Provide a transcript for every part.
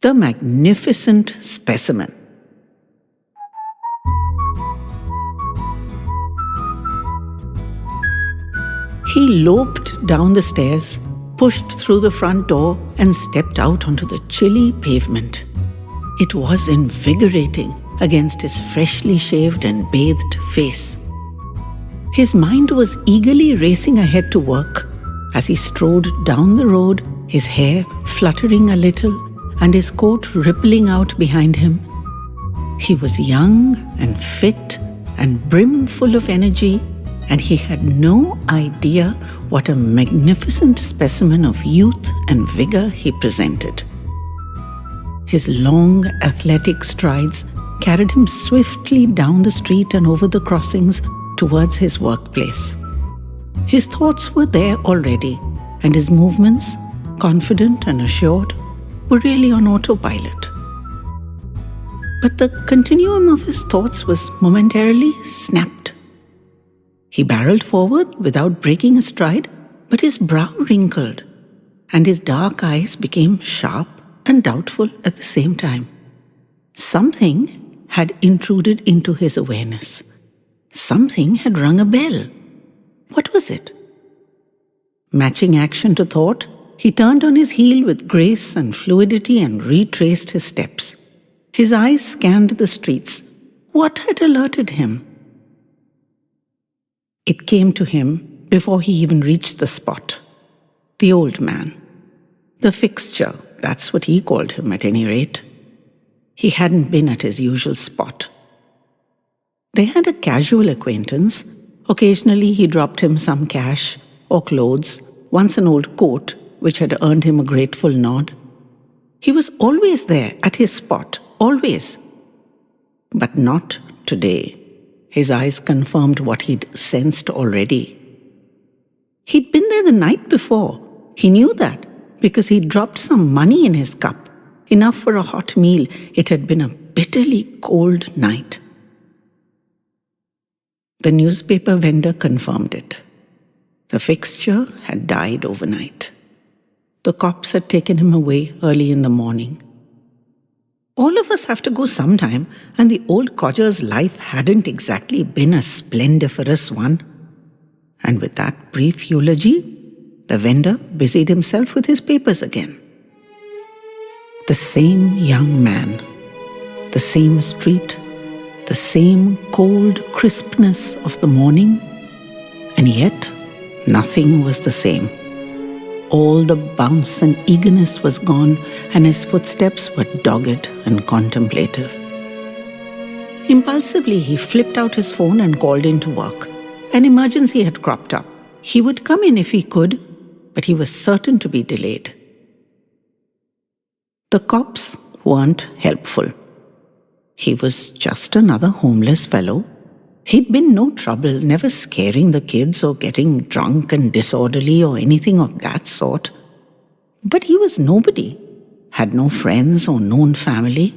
The Magnificent Specimen. He loped down the stairs, pushed through the front door, and stepped out onto the chilly pavement. It was invigorating against his freshly shaved and bathed face. His mind was eagerly racing ahead to work as he strode down the road, his hair fluttering a little and his coat rippling out behind him. He was young and fit and brimful of energy, and he had no idea what a magnificent specimen of youth and vigor he presented. His long, athletic strides carried him swiftly down the street and over the crossings towards his workplace. His thoughts were there already, and his movements, confident and assured, were really on autopilot. But the continuum of his thoughts was momentarily snapped. He barreled forward without breaking a stride, but his brow wrinkled, and his dark eyes became sharp and doubtful at the same time. Something had intruded into his awareness. Something had rung a bell. What was it? Matching action to thought, he turned on his heel with grace and fluidity and retraced his steps. His eyes scanned the streets. What had alerted him? It came to him before he even reached the spot. The old man. The fixture, that's what he called him at any rate. He hadn't been at his usual spot. They had a casual acquaintance. Occasionally he dropped him some cash or clothes, once an old coat, which had earned him a grateful nod. He was always there at his spot, always. But not today. His eyes confirmed what he'd sensed already. He'd been there the night before. He knew that because he'd dropped some money in his cup, enough for a hot meal. It had been a bitterly cold night. The newspaper vendor confirmed it. The fixture had died overnight. The cops had taken him away early in the morning. All of us have to go sometime, and the old codger's life hadn't exactly been a splendiferous one. And with that brief eulogy, the vendor busied himself with his papers again. The same young man, the same street, the same cold crispness of the morning, and yet nothing was the same. All the bounce and eagerness was gone, and his footsteps were dogged and contemplative. Impulsively, he flipped out his phone and called in to work. An emergency had cropped up. He would come in if he could, but he was certain to be delayed. The cops weren't helpful. He was just another homeless fellow. He'd been no trouble, never scaring the kids or getting drunk and disorderly or anything of that sort. But he was nobody, had no friends or known family.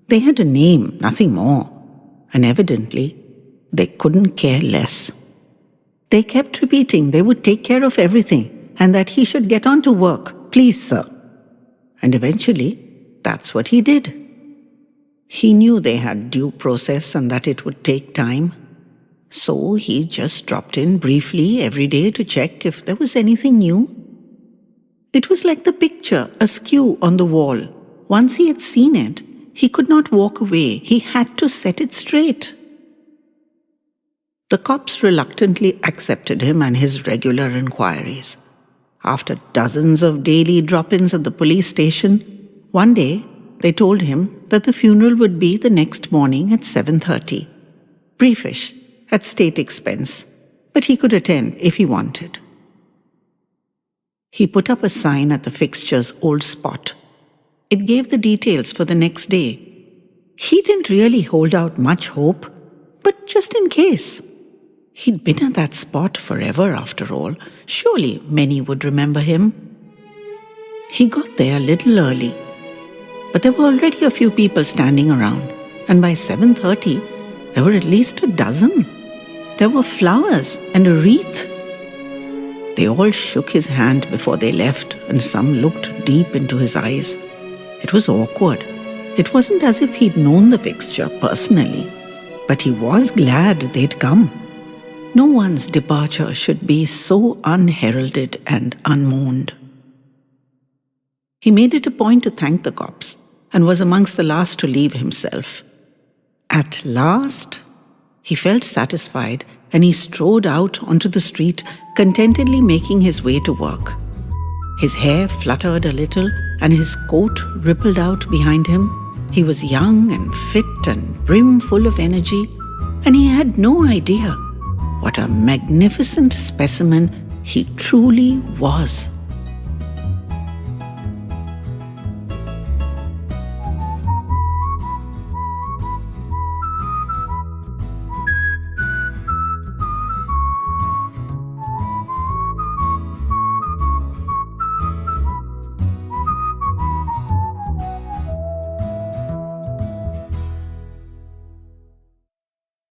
They had a name, nothing more, and evidently they couldn't care less. They kept repeating they would take care of everything and that he should get on to work, please, sir. And eventually, that's what he did. He knew they had due process and that it would take time. So he just dropped in briefly every day to check if there was anything new. It was like the picture askew on the wall. Once he had seen it, he could not walk away. He had to set it straight. The cops reluctantly accepted him and his regular inquiries. After dozens of daily drop-ins at the police station, one day they told him that the funeral would be the next morning at 7:30. Briefish, at state expense, but he could attend if he wanted. He put up a sign at the fixture's old spot. It gave the details for the next day. He didn't really hold out much hope, but just in case. He'd been at that spot forever after all. Surely many would remember him. He got there a little early, but there were already a few people standing around, and by 7:30, there were at least a dozen. There were flowers and a wreath. They all shook his hand before they left, and some looked deep into his eyes. It was awkward. It wasn't as if he'd known the fixture personally, but he was glad they'd come. No one's departure should be so unheralded and unmourned. He made it a point to thank the cops and was amongst the last to leave himself. At last, he felt satisfied and he strode out onto the street, contentedly making his way to work. His hair fluttered a little and his coat rippled out behind him. He was young and fit and brimful of energy, and he had no idea what a magnificent specimen he truly was.